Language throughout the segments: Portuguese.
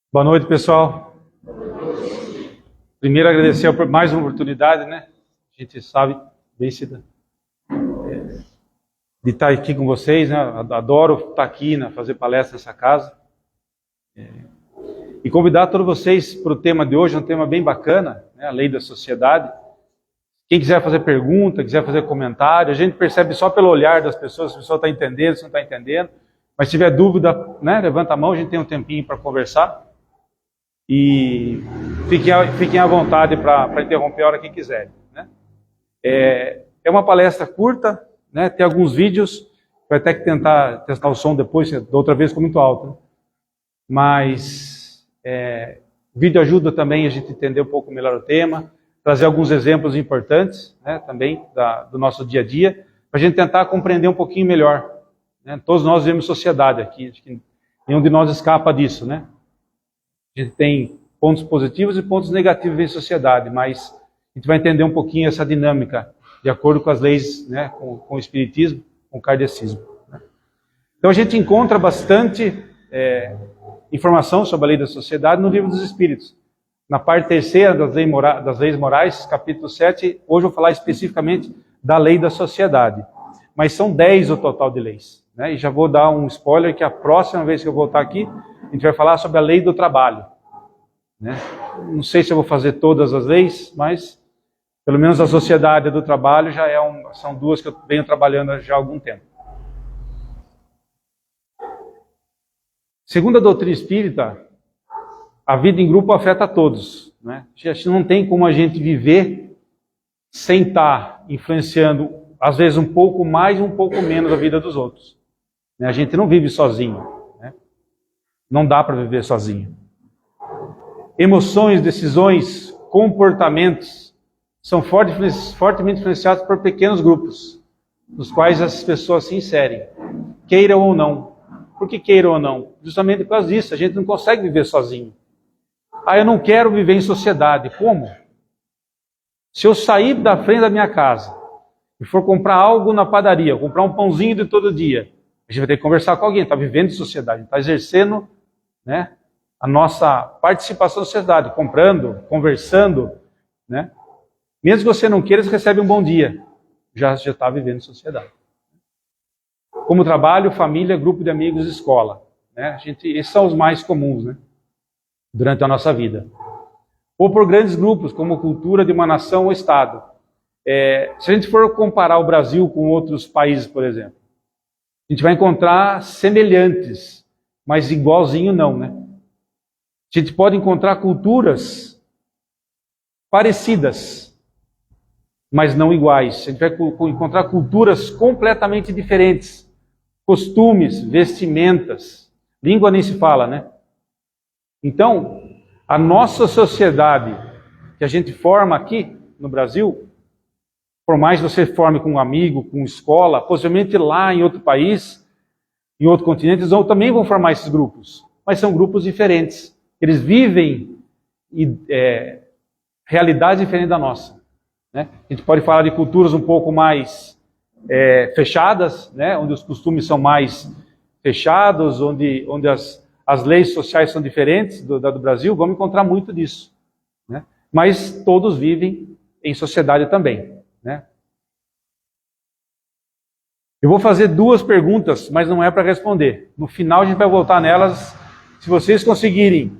Boa noite, pessoal. Primeiro, agradecer por mais uma oportunidade, né? A gente sabe bem de estar aqui com vocês, né? Adoro estar aqui, né? Fazer palestra nessa casa. E convidar todos vocês para o tema de hoje, um tema bem bacana, né? A lei da sociedade. Quem quiser fazer pergunta, quiser fazer comentário, a gente percebe só pelo olhar das pessoas, se a pessoa está entendendo, se não está entendendo. Mas se tiver dúvida, né? Levanta a mão, a gente tem um tempinho para conversar. E fiquem à vontade para interromper a hora que quiserem, né? É uma palestra curta, né? Tem alguns vídeos, vai ter que tentar testar o som depois, da outra vez ficou muito alto, né? Mas o vídeo ajuda também a gente entender um pouco melhor o tema, trazer alguns exemplos importantes, né? Também do nosso dia a dia, para a gente tentar compreender um pouquinho melhor, né? Todos nós vivemos sociedade aqui, acho que nenhum de nós escapa disso, né? A gente tem pontos positivos e pontos negativos em sociedade, mas a gente vai entender um pouquinho essa dinâmica de acordo com as leis, né, com o espiritismo, com o kardecismo, né? Então a gente encontra bastante informação sobre a lei da sociedade no Livro dos Espíritos. Na parte terceira das leis morais, capítulo 7, hoje eu vou falar especificamente da lei da sociedade. Mas são 10 o total de leis, né? E já vou dar um spoiler que a próxima vez que eu voltar aqui, a gente vai falar sobre a lei do trabalho, né? Não sei se eu vou fazer todas as leis, mas pelo menos a sociedade do trabalho já são duas que eu venho trabalhando já há algum tempo. Segundo a doutrina espírita, a vida em grupo afeta a todos, né? A gente não tem como a gente viver sem estar influenciando, às vezes um pouco mais, um pouco menos a vida dos outros, né? A gente não vive sozinho. Não dá para viver sozinho. Emoções, decisões, comportamentos são fortemente influenciados por pequenos grupos, nos quais as pessoas se inserem, queiram ou não. Por que queiram ou não? Justamente por causa disso, a gente não consegue viver sozinho. Eu não quero viver em sociedade. Como? Se eu sair da frente da minha casa e for comprar algo na padaria, comprar um pãozinho de todo dia, a gente vai ter que conversar com alguém, está vivendo em sociedade, está exercendo, né, a nossa participação na sociedade, comprando, conversando, né? Mesmo que você não queira, você recebe um bom dia, já está vivendo em sociedade. Como trabalho, família, grupo de amigos, escola, né? Esses são os mais comuns, né, durante a nossa vida. Ou por grandes grupos, como cultura de uma nação ou estado. Se a gente for comparar o Brasil com outros países, por exemplo, a gente vai encontrar semelhantes, mas igualzinho não, né? A gente pode encontrar culturas parecidas, mas não iguais. A gente vai encontrar culturas completamente diferentes. Costumes, vestimentas, língua nem se fala, né? Então, a nossa sociedade que a gente forma aqui no Brasil, por mais que você forme com um amigo, com escola, possivelmente lá em outro país, em outro continente, eles também vão formar esses grupos. Mas são grupos diferentes. Eles vivem realidades diferentes da nossa, né? A gente pode falar de culturas um pouco mais fechadas, né? Onde os costumes são mais fechados, onde as leis sociais são diferentes do Brasil. Vamos encontrar muito disso, né? Mas todos vivem em sociedade também, né? Eu vou fazer 2 perguntas, mas não é para responder. No final a gente vai voltar nelas. Se vocês conseguirem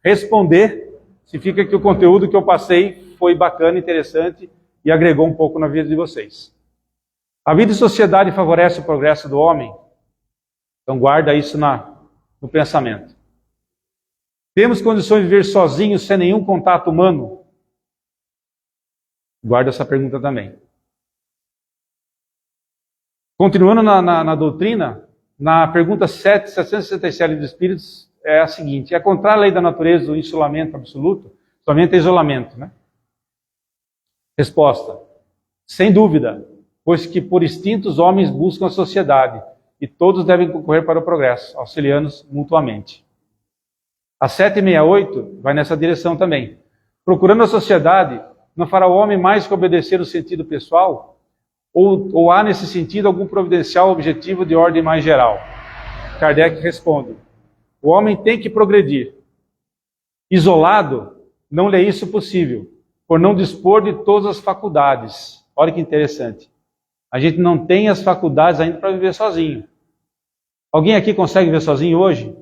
responder, significa que o conteúdo que eu passei foi bacana, interessante e agregou um pouco na vida de vocês. A vida em sociedade favorece o progresso do homem? Então guarda isso no pensamento. Temos condições de viver sozinhos, sem nenhum contato humano? Guarda essa pergunta também. Continuando na doutrina, na pergunta 767 dos Espíritos, é a seguinte: é contrária à lei da natureza do isolamento absoluto? Somente isolamento, né? Resposta: sem dúvida, pois que por instinto os homens buscam a sociedade, e todos devem concorrer para o progresso, auxiliando-se mutuamente. A 768 vai nessa direção também. Procurando a sociedade, não fará o homem mais que obedecer o sentido pessoal, Ou há, nesse sentido, algum providencial objetivo de ordem mais geral? Kardec responde: o homem tem que progredir. Isolado, não lhe é isso possível, por não dispor de todas as faculdades. Olha que interessante. A gente não tem as faculdades ainda para viver sozinho. Alguém aqui consegue viver sozinho hoje?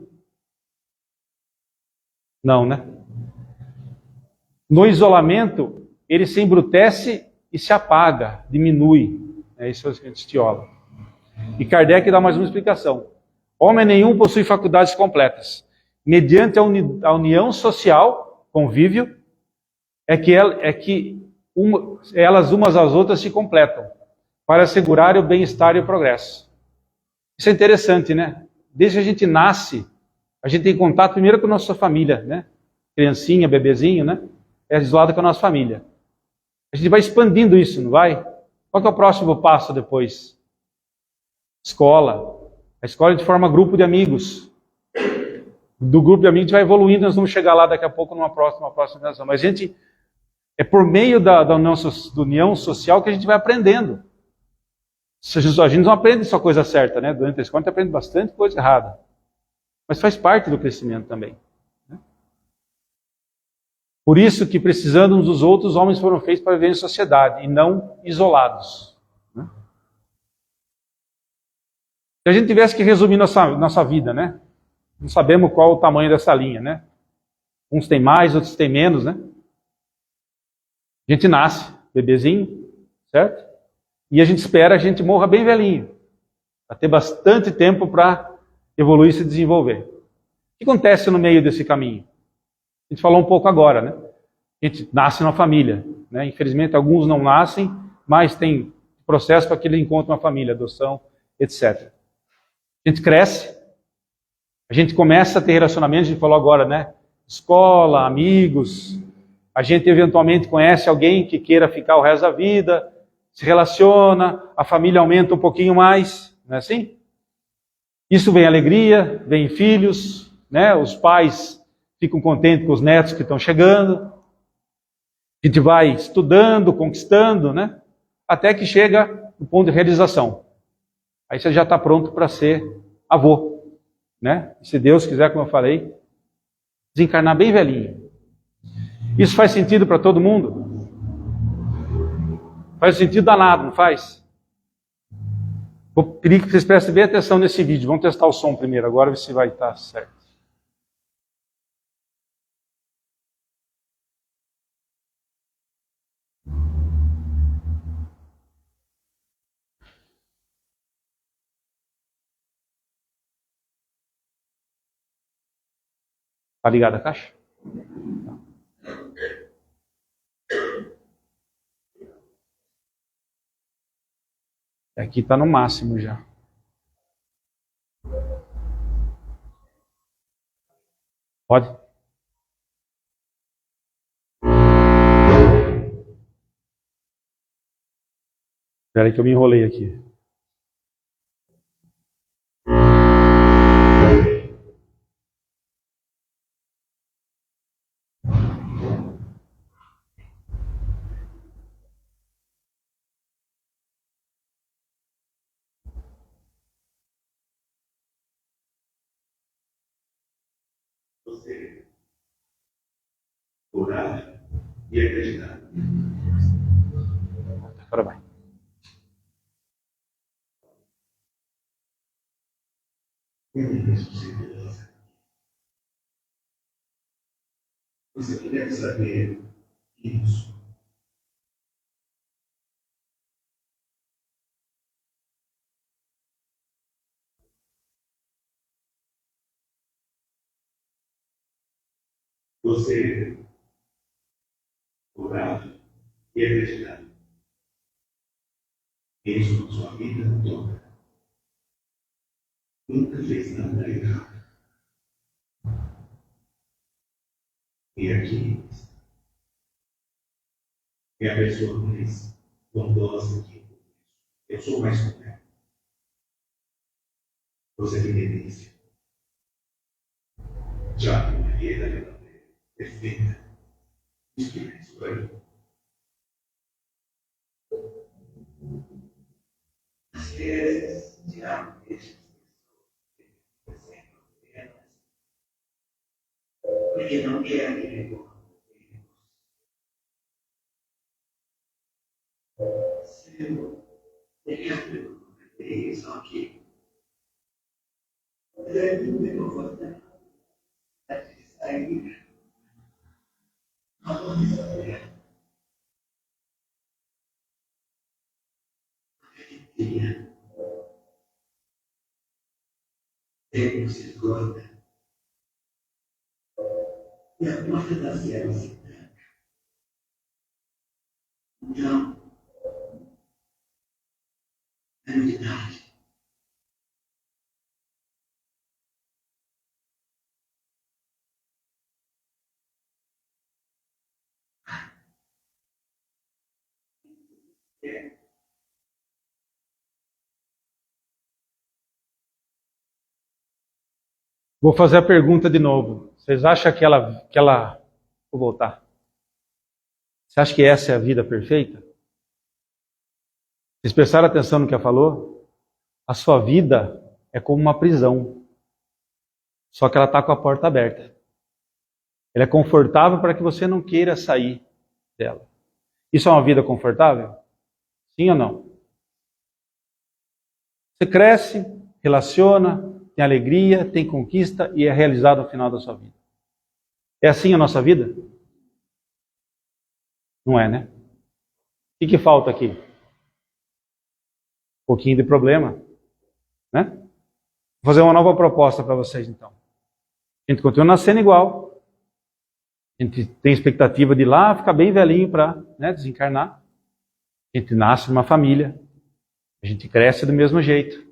Não, né? No isolamento, ele se embrutece e se apaga, diminui. É isso que a gente estiola. E Kardec dá mais uma explicação. Homem nenhum possui faculdades completas. Mediante a união social, convívio, elas umas às outras se completam, para assegurar o bem-estar e o progresso. Isso é interessante, né? Desde que a gente nasce, a gente tem contato primeiro com a nossa família, né? Criancinha, bebezinho, né? É isolado com a nossa família. A gente vai expandindo isso, não vai? Qual que é o próximo passo depois? Escola. A escola a gente forma grupo de amigos. Do grupo de amigos a gente vai evoluindo, nós vamos chegar lá daqui a pouco numa próxima geração. Mas a gente, é por meio da união social que a gente vai aprendendo. A gente não aprende só coisa certa, né? Durante a escola a gente aprende bastante coisa errada. Mas faz parte do crescimento também. Né? Por isso que, precisando uns dos outros, os homens foram feitos para viver em sociedade e não isolados. Né? Se a gente tivesse que resumir nossa vida, né? Não sabemos qual o tamanho dessa linha, né? Uns têm mais, outros têm menos, né? A gente nasce, bebezinho, certo? E a gente espera a gente morra bem velhinho, para ter bastante tempo para evoluir e se desenvolver. O que acontece no meio desse caminho? A gente falou um pouco agora, né? A gente nasce numa família, né? Infelizmente alguns não nascem, mas tem processo para que ele encontre uma família, adoção, etc. A gente cresce, a gente começa a ter relacionamentos, a gente falou agora, né? Escola, amigos, a gente eventualmente conhece alguém que queira ficar o resto da vida, se relaciona, a família aumenta um pouquinho mais, não é assim? Isso vem alegria, vem filhos, né? Os pais ficam contentes com os netos que estão chegando. A gente vai estudando, conquistando, né? Até que chega o ponto de realização. Aí você já está pronto para ser avô, né? Se Deus quiser, como eu falei, desencarnar bem velhinho. Isso faz sentido para todo mundo? Faz sentido danado, não faz? Vou pedir que vocês prestem bem atenção nesse vídeo. Vamos testar o som primeiro, agora ver se vai estar certo. Está ligada a caixa? Aqui está no máximo já. Pode? Espera aí que eu me enrolei aqui. Você orar e acreditar. Agora vai. Você deve saber isso. Você orar e acreditar. Isso na sua vida toda. Nunca fez nada errado. E aqui é a pessoa mais bondosa que eu sou mais completo. Você tem tendência. Já que uma vida perfeita. Isso que é isso aí. vezes, tirar deixa porque não quer aquele corpo. Senhor, tem a pergunta que eles aqui. Deve me confortar. Deve sair. Vamos saber. Dia. Deus se esgota. E a porta da cela se tranca. Então, a unidade. Vou fazer a pergunta de novo. Vocês acham que ela... Vou voltar. Você acha que essa é a vida perfeita? Vocês prestaram atenção no que ela falou? A sua vida é como uma prisão. Só que ela está com a porta aberta. Ela é confortável para que você não queira sair dela. Isso é uma vida confortável? Sim ou não? Você cresce, relaciona, tem alegria, tem conquista e é realizado ao final da sua vida. É assim a nossa vida? Não é, né? O que falta aqui? Um pouquinho de problema, né? Vou fazer uma nova proposta para vocês, então. A gente continua nascendo igual. A gente tem expectativa de ir lá ficar bem velhinho para, né, desencarnar. A gente nasce numa família. A gente cresce do mesmo jeito.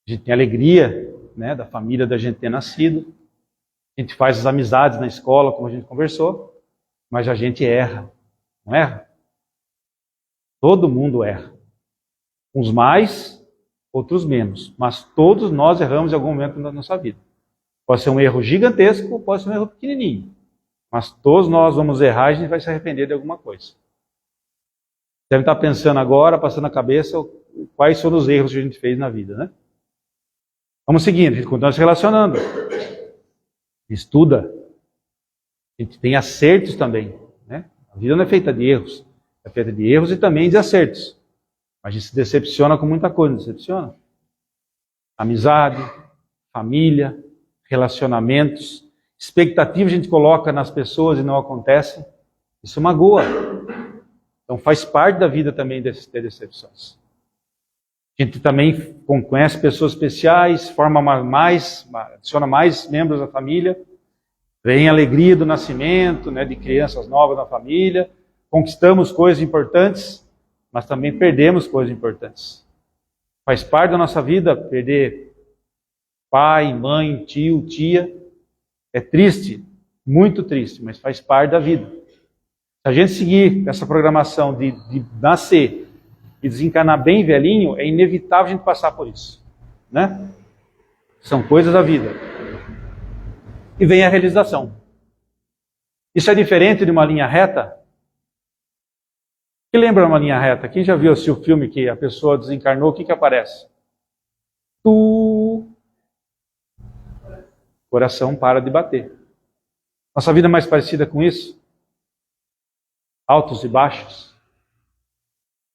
A gente tem alegria, né, da família da gente ter nascido. A gente faz as amizades na escola, como a gente conversou. Mas a gente erra. Não erra? Todo mundo erra. Uns mais, outros menos. Mas todos nós erramos em algum momento da nossa vida. Pode ser um erro gigantesco, pode ser um erro pequenininho. Mas todos nós vamos errar e a gente vai se arrepender de alguma coisa. Deve estar pensando agora, passando a cabeça, quais foram os erros que a gente fez na vida, né? Vamos seguindo, a gente continua se relacionando. Estuda. A gente tem acertos também, né? A vida não é feita de erros. É feita de erros e também de acertos. Mas a gente se decepciona com muita coisa, não decepciona? Amizade, família, relacionamentos, expectativas a gente coloca nas pessoas e não acontece. Isso magoa. Então faz parte da vida também ter decepções. A gente também conhece pessoas especiais, adiciona mais membros da família, vem a alegria do nascimento, né, de crianças novas na família, conquistamos coisas importantes, mas também perdemos coisas importantes. Faz parte da nossa vida perder pai, mãe, tio, tia. É triste, muito triste, mas faz parte da vida. Se a gente seguir essa programação de nascer e desencarnar bem velhinho, é inevitável a gente passar por isso, né? São coisas da vida. E vem a realização. Isso é diferente de uma linha reta? Que lembra uma linha reta? Quem já viu assim, o filme que a pessoa desencarnou, o que aparece? O coração para de bater. Nossa vida é mais parecida com isso? Altos e baixos.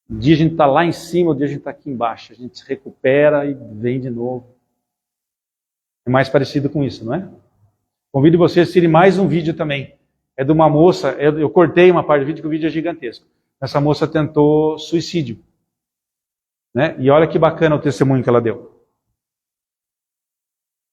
Um dia a gente está lá em cima, outro dia a gente está aqui embaixo. A gente se recupera e vem de novo. É mais parecido com isso, não é? Convido vocês a assistirem mais um vídeo também. É de uma moça, eu cortei uma parte do vídeo, que o vídeo é gigantesco. Essa moça tentou suicídio, né? E olha que bacana o testemunho que ela deu.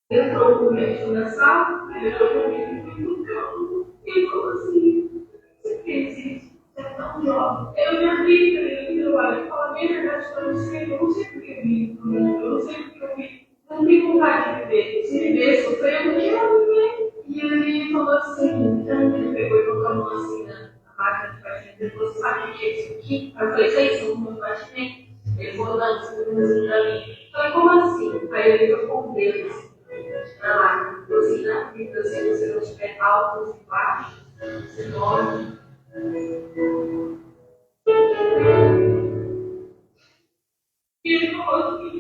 Entrou comigo na sala, entrou comigo no campo e falou assim: você fez isso, você é tão jovem. Eu me abri para ele, eu olho e falo: bem verdade, eu não sei porque eu vi, eu não sei porque eu vi, não tenho vontade de viver. Se viver, sofrer, eu não quero viver. E ele falou assim: então ele pegou e colocou a mão assim na máquina de batimento. Ele falou: sabe o que é isso aqui? Aí eu falei: sei, isso é um batimento. Ele falou: não, isso é um pra mim. Eu falei: como assim? Aí ele ficou com o dedo assim. Na máquina, assim, na vida, se você não tiver altos e baixos, você morre. E ele falou que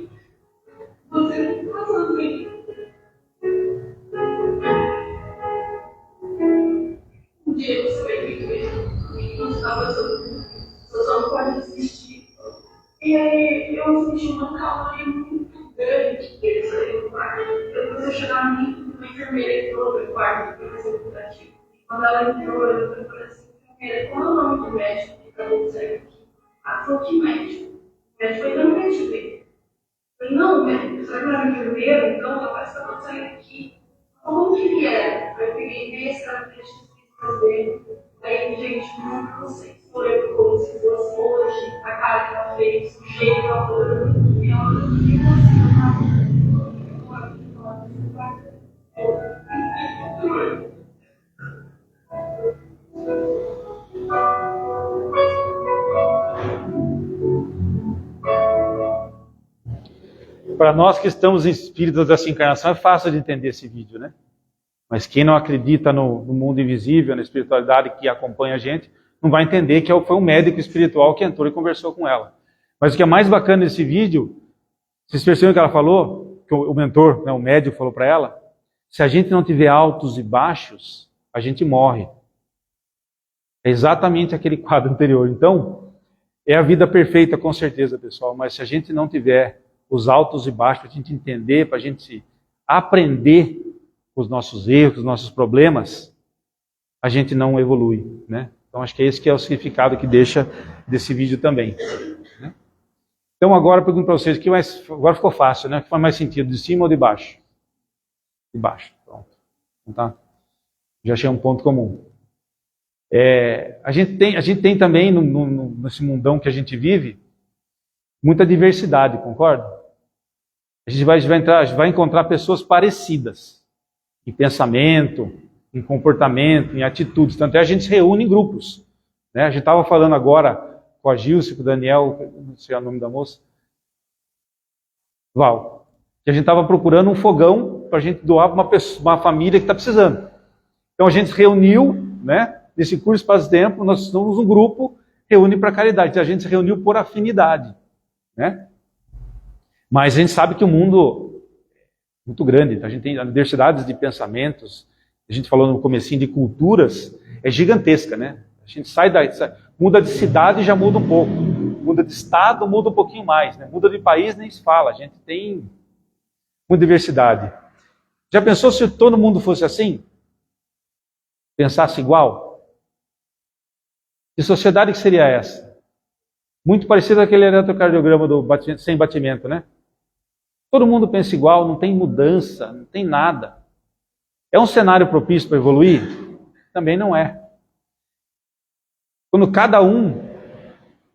E aí eu senti uma calmaria muito grande. Depois eu chegava uma enfermeira que entrou no meu quarto, que foi curativo. Quando ela entrou, eu falei assim, enfermeira, qual é o nome do médico que está acontecendo aqui? Ela falou, que médico? O médico ainda não médico dele. Eu falei, não, médico, será que não é enfermeiro? Então, rapaz, está acontecendo aqui. Como que ele é? Aí eu peguei nesse características físicas dele. Aí, gente, não sei se foi como se fosse hoje, a cara que ela fez, o jeito que ela falou, eu não vi, ela não vi Para nós que estamos em espíritos dessa encarnação, é fácil de entender esse vídeo, né? Mas quem não acredita no mundo invisível, na espiritualidade que acompanha a gente, não vai entender que foi um médico espiritual que entrou e conversou com ela. Mas o que é mais bacana nesse vídeo, vocês perceberam que ela falou, que o mentor, né, o médico falou para ela, se a gente não tiver altos e baixos, a gente morre. É exatamente aquele quadro anterior. Então, é a vida perfeita com certeza, pessoal, mas se a gente não tiver os altos e baixos, para a gente entender, para a gente aprender os nossos erros, os nossos problemas, a gente não evolui, né? Então acho que esse que é o significado que deixa desse vídeo também, né? Então agora eu pergunto para vocês, agora ficou fácil, né? O que faz mais sentido, de cima ou de baixo? De baixo, pronto. Então, tá? Já achei um ponto comum. A gente tem também, nesse mundão que a gente vive, muita diversidade, concorda? A gente vai encontrar pessoas parecidas em pensamento, em comportamento, em atitudes. Tanto é a gente se reúne em grupos, né? A gente estava falando agora com a Gilce, com o Daniel, não sei o nome da moça, Val, que a gente estava procurando um fogão para a gente doar para uma família que está precisando. Então a gente se reuniu, né? Nesse curso Espaço-Tempo, nós somos um grupo, reúne para caridade. Então, a gente se reuniu por afinidade, né? Mas a gente sabe que o mundo é muito grande. Então, a gente tem diversidades de pensamentos. A gente falou no comecinho de culturas, é gigantesca, né? A gente muda de cidade e já muda um pouco. Muda de estado, muda um pouquinho mais, né? Muda de país, nem se fala. A gente tem muita diversidade. Já pensou se todo mundo fosse assim? Pensasse igual? Que sociedade que seria essa? Muito parecido àquele eletrocardiograma do batimento, sem batimento, né? Todo mundo pensa igual, não tem mudança, não tem nada. É um cenário propício para evoluir? Também não é. Quando cada um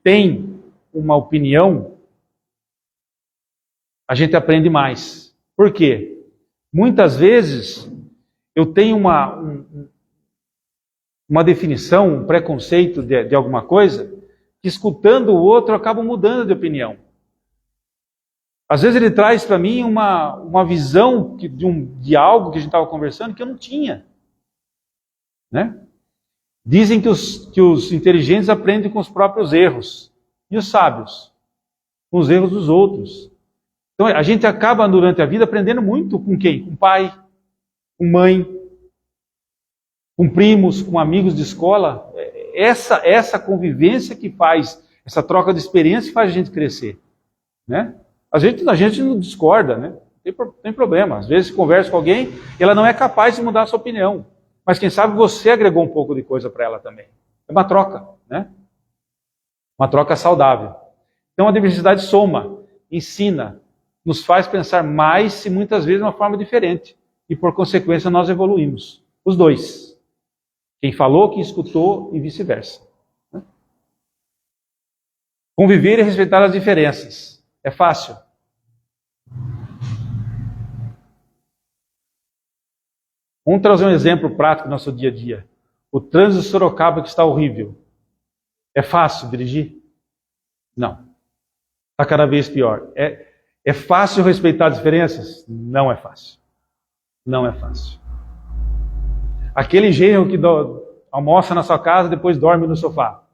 tem uma opinião, a gente aprende mais. Por quê? Muitas vezes eu tenho uma definição, um preconceito de alguma coisa, que escutando o outro eu acabo mudando de opinião. Às vezes ele traz para mim uma visão de algo que a gente estava conversando que eu não tinha, né? Dizem que os inteligentes aprendem com os próprios erros, e os sábios com os erros dos outros. Então a gente acaba durante a vida aprendendo muito com quem? Com pai, com mãe, com primos, com amigos de escola. Essa convivência que faz, essa troca de experiência que faz a gente crescer, né? A gente não discorda, né? Não tem problema. Às vezes conversa com alguém e ela não é capaz de mudar a sua opinião. Mas quem sabe você agregou um pouco de coisa para ela também. É uma troca, né? Uma troca saudável. Então a diversidade soma, ensina, nos faz pensar mais e muitas vezes de uma forma diferente. E por consequência nós evoluímos. Os dois. Quem falou, quem escutou e vice-versa. Conviver e respeitar as diferenças. É fácil? Vamos trazer um exemplo prático do nosso dia a dia. O trânsito de Sorocaba que está horrível. É fácil dirigir? Não. Está cada vez pior. É fácil respeitar as diferenças? Não é fácil. Não é fácil. Aquele genro que almoça na sua casa e depois dorme no sofá.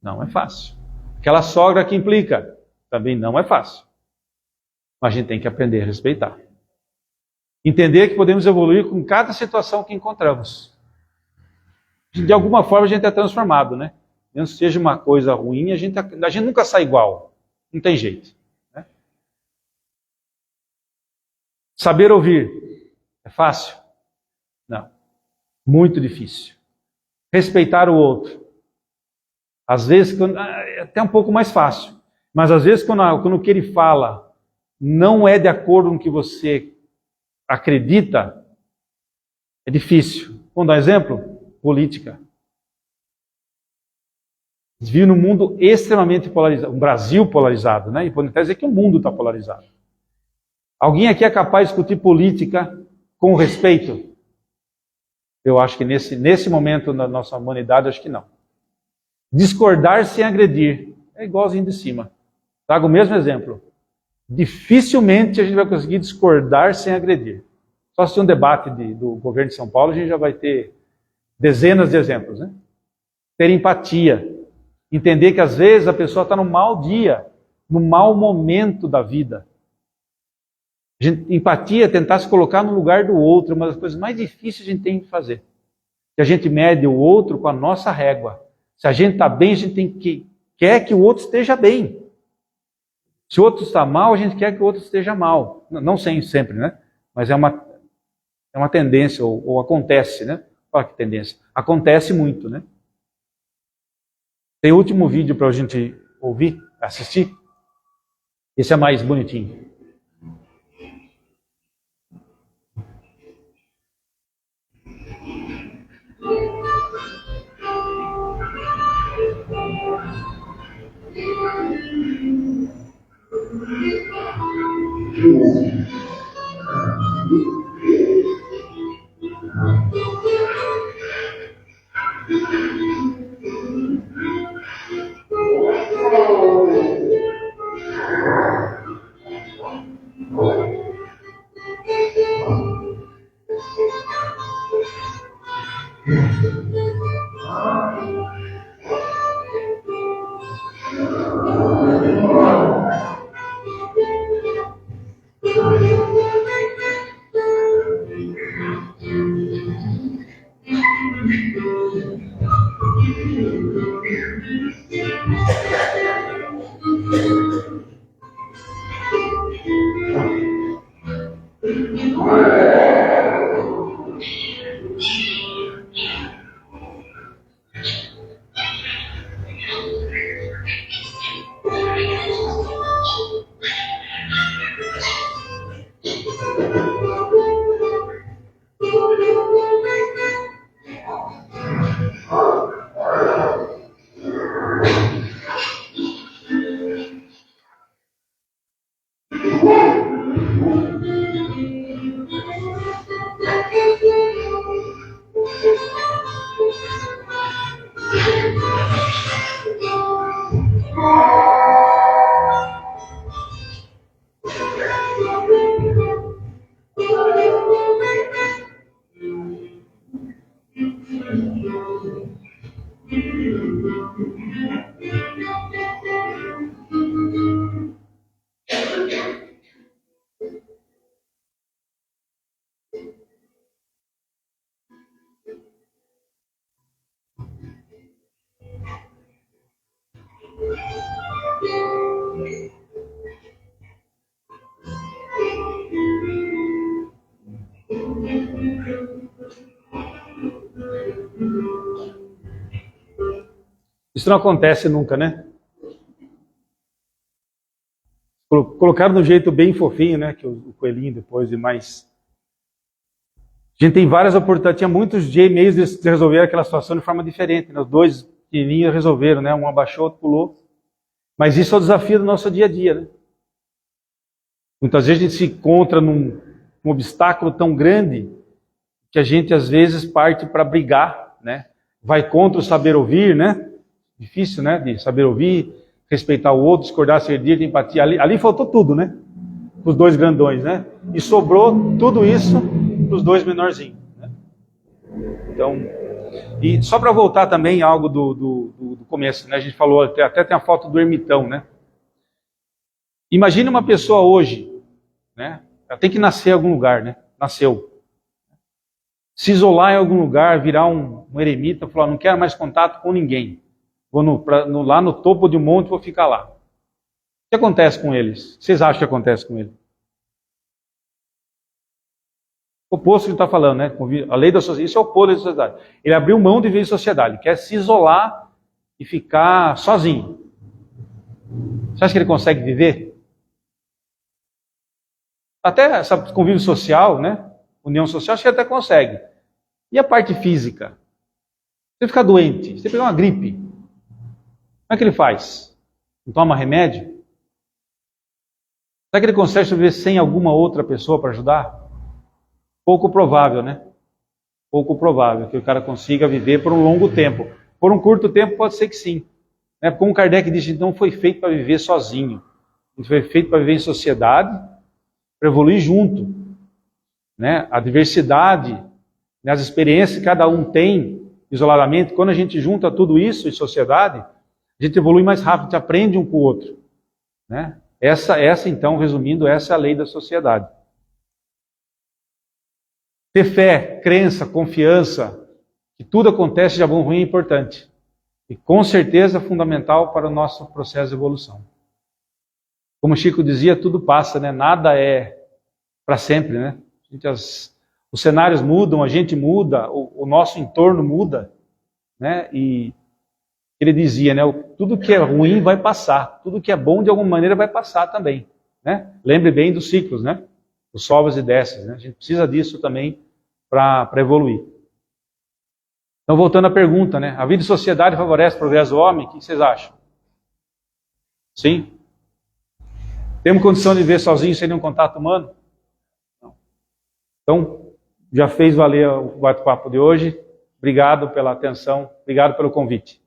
Não é fácil. Aquela sogra que implica. Também não é fácil. Mas a gente tem que aprender a respeitar. Entender que podemos evoluir com cada situação que encontramos. De alguma forma a gente é transformado, né? Mesmo que seja uma coisa ruim, a gente nunca sai igual. Não tem jeito. Né? Saber ouvir é fácil? Não. Muito difícil. Respeitar o outro. Às vezes, é até um pouco mais fácil. Mas às vezes, quando o que ele fala não é de acordo com o que você acredita, é difícil. Vamos dar um exemplo? Política. Vive num mundo extremamente polarizado, um Brasil polarizado, né? E pode até dizer que o mundo está polarizado. Alguém aqui é capaz de discutir política com respeito? Eu acho que nesse momento da nossa humanidade, acho que não. Discordar sem agredir é igualzinho de cima. Trago o mesmo exemplo. Dificilmente a gente vai conseguir discordar sem agredir. Só se um debate do governo de São Paulo, a gente já vai ter dezenas de exemplos, né? Ter empatia. Entender que às vezes a pessoa está num mau dia, num mau momento da vida. Empatia é tentar se colocar no lugar do outro, uma das coisas mais difíceis que a gente tem que fazer. Que a gente mede o outro com a nossa régua. Se a gente está bem, a gente quer que o outro esteja bem. Se o outro está mal, a gente quer que o outro esteja mal. Não sempre, né? Mas é uma tendência, ou acontece, né? Olha que tendência. Acontece muito, né? Tem o último vídeo para a gente ouvir, assistir. Esse é mais bonitinho. Isso não acontece nunca, né? Colocaram de um jeito bem fofinho, né? Que o coelhinho depois e mais. A gente tem várias oportunidades, tinha muitos meios de resolver aquela situação de forma diferente. Né? Os dois pequenininhos resolveram, né? Um abaixou, outro pulou. Mas isso é o desafio do nosso dia a dia, né? Muitas vezes a gente se encontra num obstáculo tão grande que a gente às vezes parte para brigar, né? Vai contra o saber ouvir, né? Difícil, né? De saber ouvir, respeitar o outro, discordar, servir, empatia. Ali faltou tudo, né? Os dois grandões, né? E sobrou tudo isso para os dois menorzinhos. Né? Então, e só para voltar também a algo do começo, né? A gente falou, até tem a foto do ermitão, né? Imagine uma pessoa hoje, né? Ela tem que nascer em algum lugar, né? Nasceu. Se isolar em algum lugar, virar um eremita, falar, não quero mais contato com ninguém. Vou lá no topo de um monte, vou ficar lá. que acontece com eles? O que vocês acham que acontece com ele? O oposto que ele está falando, né? A lei da sociedade, isso é o oposto da sociedade. Ele abriu mão de viver em sociedade, ele quer se isolar e ficar sozinho. Você acha que ele consegue viver? Até essa convívio social, né? União social, acho que ele até consegue. E a parte física? Você ficar doente, você pegar uma gripe, como é que ele faz? Não toma remédio? Será que ele consegue sobreviver sem alguma outra pessoa para ajudar? Pouco provável, né? Pouco provável que o cara consiga viver por um longo tempo. Por um curto tempo pode ser que sim. Né? Como Kardec disse, então foi feito para viver sozinho. Ele foi feito para viver em sociedade, para evoluir junto. Né? A diversidade, né? As experiências que cada um tem isoladamente, quando a gente junta tudo isso em sociedade, a gente evolui mais rápido, a gente aprende um com o outro. Né? Essa então, resumindo, essa é a lei da sociedade. Ter fé, crença, confiança, que tudo acontece de bom ou ruim é importante. E com certeza é fundamental para o nosso processo de evolução. Como Chico dizia, tudo passa, né? Nada é para sempre, né? Os cenários mudam, a gente muda, o nosso entorno muda, né? E ele dizia, né? Tudo que é ruim vai passar, tudo que é bom de alguma maneira vai passar também, né? Lembre bem dos ciclos, né? Os sobes e desces, né? A gente precisa disso também para evoluir. Então, voltando à pergunta, né? A vida em sociedade favorece o progresso do homem? O que vocês acham? Sim? Temos condição de viver sozinho sem nenhum contato humano? Não. Então, já fez valer o bate-papo de hoje. Obrigado pela atenção, obrigado pelo convite.